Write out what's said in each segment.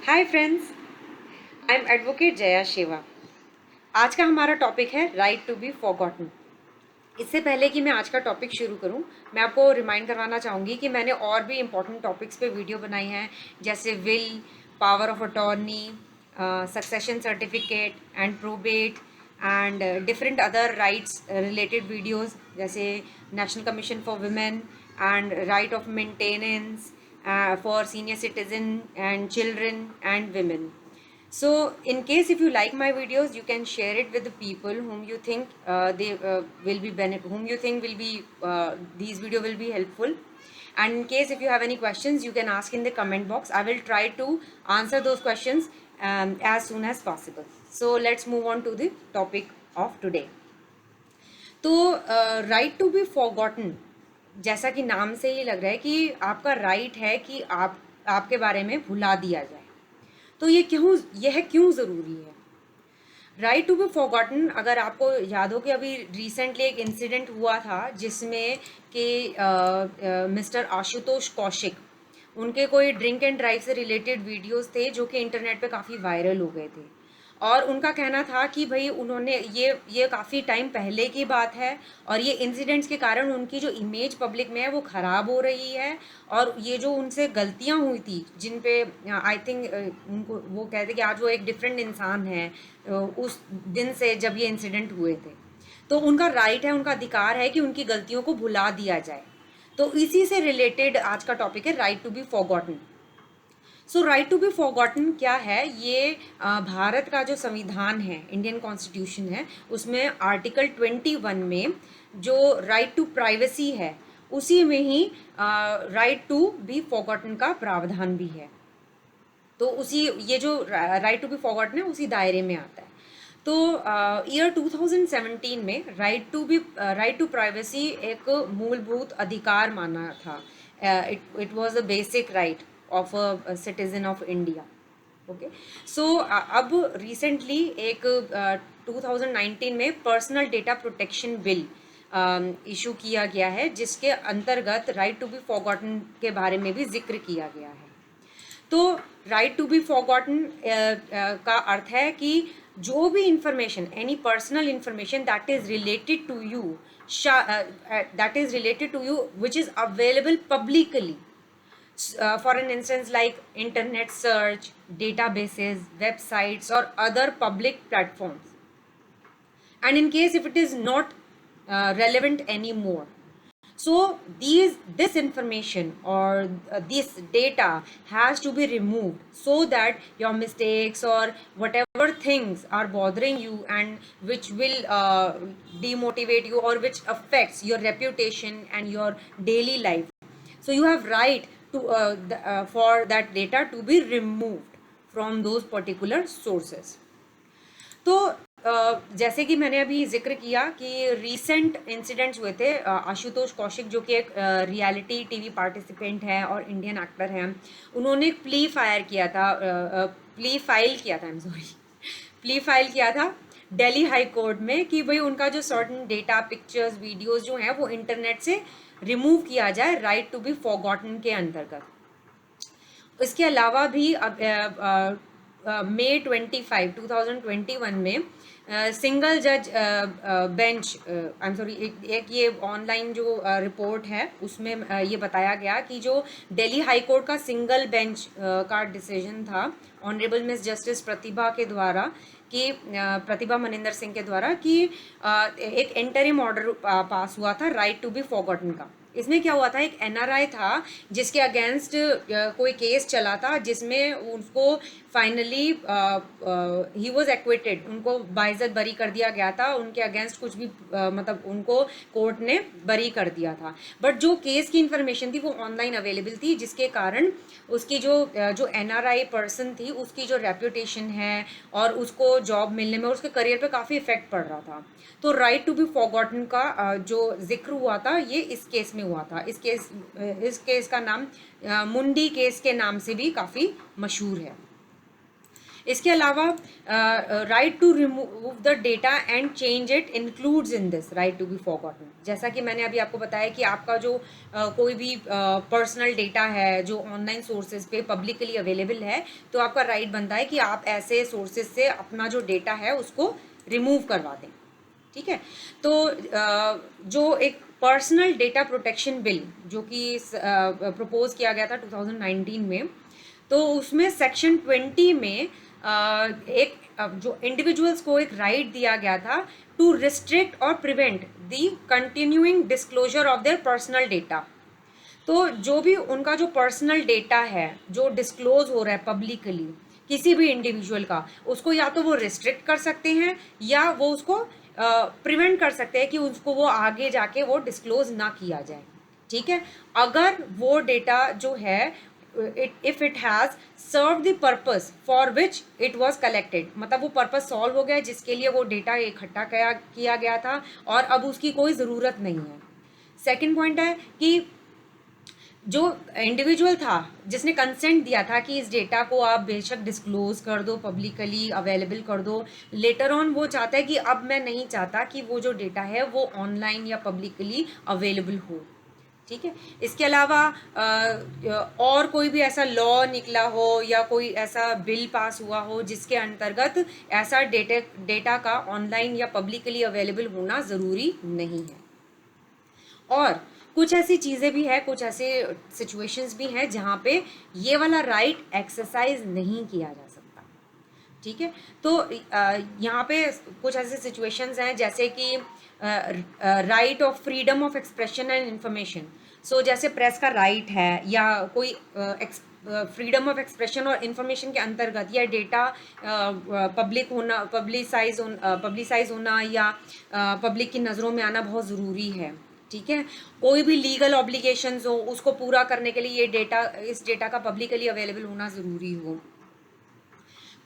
Hi friends, I am advocate Jaya शेवा। आज का हमारा टॉपिक है राइट टू बी फॉरगॉटन। इससे पहले कि मैं आज का टॉपिक शुरू करूं, मैं आपको रिमाइंड करवाना चाहूँगी कि मैंने और भी इम्पॉर्टेंट टॉपिक्स पे वीडियो बनाई हैं, जैसे will, power of attorney, succession certificate and probate and different other rights related videos, जैसे national commission for women and right of maintenance for senior citizen and children and women. So in case if you like my videos, you can share it with the people whom you think they will be whom you think will be these video will be helpful. And in case if you have any questions, you can ask in the comment box. I will try to answer those questions as soon as possible. So let's move on to the topic of today. तो right to be forgotten, जैसा कि नाम से ही लग रहा है कि आपका राइट है कि आपके बारे में भुला दिया जाए। तो यह क्यों ज़रूरी है? राइट टू बी फॉरगॉटन, अगर आपको याद हो कि अभी रिसेंटली एक इंसिडेंट हुआ था जिसमें कि मिस्टर आशुतोष कौशिक, उनके कोई ड्रिंक एंड ड्राइव से रिलेटेड वीडियोस थे जो कि इंटरनेट पे काफ़ी वायरल हो गए थे। और उनका कहना था कि भाई उन्होंने ये काफ़ी टाइम पहले की बात है और ये इंसिडेंट्स के कारण उनकी जो इमेज पब्लिक में है वो ख़राब हो रही है। और ये जो उनसे गलतियां हुई थी जिन पे आई थिंक उनको वो कहते कि आज वो एक डिफरेंट इंसान है उस दिन से जब ये इंसिडेंट हुए थे। तो उनका राइट है, उनका अधिकार है कि उनकी गलतियों को भुला दिया जाए। तो इसी से रिलेटेड आज का टॉपिक है right to be forgotten. So right to be forgotten क्या है? ये भारत का जो संविधान है, इंडियन कॉन्स्टिट्यूशन है, उसमें आर्टिकल 21 में जो राइट टू प्राइवेसी है उसी में ही राइट टू बी फॉरगॉटन का प्रावधान भी है। तो उसी ये जो राइट टू बी फॉरगॉटन है उसी दायरे में आता है। तो ईयर 2017 में राइट टू प्राइवेसी एक मूलभूत अधिकार माना था। It was a basic right of a citizen of India. Okay, so अब रिसेंटली एक 2019 में personal data protection bill issue किया गया है, जिसके अंतर्गत राइट टू बी फॉरगॉटन के बारे में भी जिक्र किया गया है। तो राइट टू बी फॉरगॉटन का अर्थ है कि जो भी information, any personal information that is related to you which is available publicly, for an instance like internet search, databases, websites or other public platforms, and in case if it is not relevant anymore, so this information or this data has to be removed so that your mistakes or whatever things are bothering you and which will demotivate you or which affects your reputation and your daily life, so you have right to for that data to be removed from those particular sources. तो जैसे कि मैंने अभी जिक्र किया कि recent incidents हुए थे, आशुतोष कौशिक जो कि एक रियलिटी टीवी पार्टिसिपेंट हैं और इंडियन एक्टर हैं, उन्होंने प्ली फाइल किया था, I am sorry, plea file किया था दिल्ली हाई कोर्ट में कि भाई उनका जो सर्टन डेटा, पिक्चर्स, वीडियोस जो हैं वो इंटरनेट से रिमूव किया जाए राइट टू बी फॉरगॉटन के अंतर्गत। इसके अलावा भी मई 25 2021 में सिंगल जज बेंच, आई एम सॉरी, एक ये ऑनलाइन जो रिपोर्ट है उसमें ये बताया गया कि जो दिल्ली हाई कोर्ट का सिंगल बेंच का डिसीजन था ऑनरेबल मिस जस्टिस प्रतिभा के द्वारा, कि प्रतिभा मनिंदर सिंह के द्वारा, कि एक इंटरिम ऑर्डर पास हुआ था राइट टू बी फॉरगॉटन का। इसमें क्या हुआ था, एक एनआरआई था जिसके अगेंस्ट कोई केस चला था जिसमें उसको फाइनली ही वाज एक्विटेड, उनको बाइज्जत बरी कर दिया गया था, उनके अगेंस्ट कुछ भी मतलब उनको कोर्ट ने बरी कर दिया था। बट जो केस की इंफॉर्मेशन थी वो ऑनलाइन अवेलेबल थी, जिसके कारण उसकी जो एनआरआई पर्सन थी उसकी जो रेपुटेशन है और उसको जॉब मिलने में और उसके करियर पे काफ़ी इफेक्ट पड़ रहा था। तो राइट टू बी फॉरगॉटन का जो जिक्र हुआ था ये इस केस में हुआ था। इस केस का नाम मुंडी केस के नाम से भी काफ़ी मशहूर है। इसके अलावा right to remove the data and change it includes in this right to be forgotten. जैसा कि मैंने अभी आपको बताया कि आपका जो कोई भी पर्सनल डेटा है जो ऑनलाइन सोर्सेज पे पब्लिकली अवेलेबल है, तो आपका राइट बनता है कि आप ऐसे सोर्सेज से अपना जो डेटा है उसको रिमूव करवा दें। ठीक है, तो जो एक पर्सनल डेटा प्रोटेक्शन बिल जो कि प्रपोज किया गया था 2019 में, तो उसमें सेक्शन 20 में एक जो इंडिविजुअल्स को एक राइट दिया गया था टू रिस्ट्रिक्ट और prevent the continuing disclosure of their personal data. तो जो भी उनका जो पर्सनल डेटा है जो डिस्क्लोज हो रहा है पब्लिकली किसी भी इंडिविजुअल का, उसको या तो वो रिस्ट्रिक्ट कर सकते हैं या वो उसको प्रिवेंट कर सकते हैं कि उसको वो आगे जाके वो डिस्क्लोज ना किया जाए। ठीक है, अगर वो डेटा जो है if it has serve the purpose for which it was collected, मतलब वो पर्पस सॉल्व हो गया जिसके लिए वो डेटा इकट्ठा किया गया था और अब उसकी कोई ज़रूरत नहीं है। सेकेंड पॉइंट है कि जो इंडिविजुअल था जिसने कंसेंट दिया था कि इस डेटा को आप बेशक डिस्क्लोज कर दो, पब्लिकली अवेलेबल कर दो, लेटर ऑन वो चाहता है कि अब मैं नहीं चाहता कि वो जो डेटा है वो ऑनलाइन या पब्लिकली अवेलेबल हो। ठीक है, इसके अलावा और कोई भी ऐसा लॉ निकला हो या कोई ऐसा बिल पास हुआ हो जिसके अंतर्गत ऐसा डेटा का ऑनलाइन या पब्लिकली अवेलेबल होना ज़रूरी नहीं है। और कुछ ऐसी चीज़ें भी है, कुछ ऐसे सिचुएशंस भी हैं जहाँ पे ये वाला राइट एक्सरसाइज नहीं किया जा सकता। ठीक है, तो यहाँ पे कुछ ऐसे सिचुएशंस हैं जैसे कि right of freedom of expression and information. So जैसे प्रेस का राइट है या कोई फ्रीडम ऑफ एक्सप्रेशन और इंफॉर्मेशन के अंतर्गत या डेटा पब्लिक होना, पब्लिसाइज होना या पब्लिक की नज़रों में आना बहुत ज़रूरी है। ठीक है, कोई भी लीगल ऑब्लिगेशंस हो उसको पूरा करने के लिए ये डेटा, इस डेटा का पब्लिकली अवेलेबल होना ज़रूरी हो।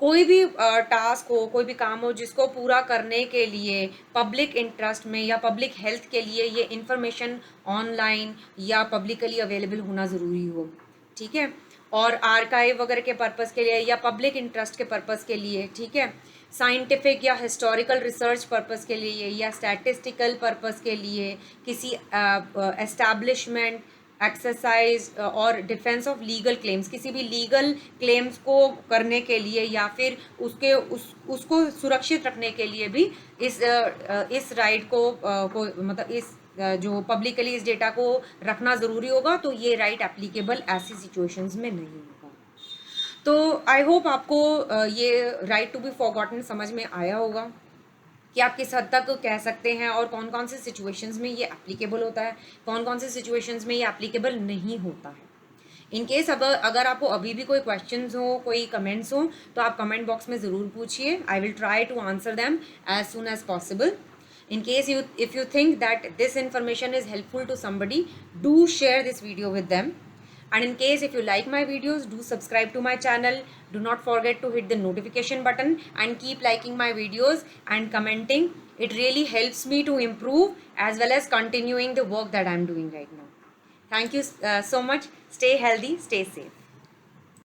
कोई भी टास्क हो, कोई भी काम हो जिसको पूरा करने के लिए पब्लिक इंटरेस्ट में या पब्लिक हेल्थ के लिए ये इंफॉर्मेशन ऑनलाइन या पब्लिकली अवेलेबल होना ज़रूरी हो। ठीक है, और आर्काइव वगैरह के पर्पज़ के लिए या पब्लिक इंटरेस्ट के पर्पज़ के लिए, ठीक है, साइंटिफिक या हिस्टोरिकल रिसर्च पर्पज़ के लिए या स्टैटिस्टिकल पर्पज़ के लिए, किसी एस्टैब्लिशमेंट एक्सरसाइज और डिफेंस ऑफ लीगल क्लेम्स, किसी भी लीगल क्लेम्स को करने के लिए या फिर उसको सुरक्षित रखने के लिए भी इस राइट को मतलब इस जो पब्लिकली इस डेटा को रखना ज़रूरी होगा। तो ये राइट एप्लीकेबल ऐसी सिचुएशंस में नहीं होगा। तो आई होप आपको ये राइट टू बी फॉरगॉटन समझ में आया होगा कि आप किस हद तक कह सकते हैं और कौन कौन से सिचुएशंस में ये एप्लीकेबल होता है, कौन कौन से सिचुएशंस में ये एप्लीकेबल नहीं होता है। इन केस अगर आपको अभी भी कोई क्वेश्चंस हो, कोई कमेंट्स हो, तो आप कमेंट बॉक्स में ज़रूर पूछिए। I will try to answer them as soon as possible. In case if you think that this information is helpful to somebody, do share this video with them. And in case if you like my videos, do subscribe to my channel. Do not forget to hit the notification button and keep liking my videos and commenting. It really helps me to improve as well as continuing the work that I'm doing right now. Thank you so much. Stay healthy, stay safe.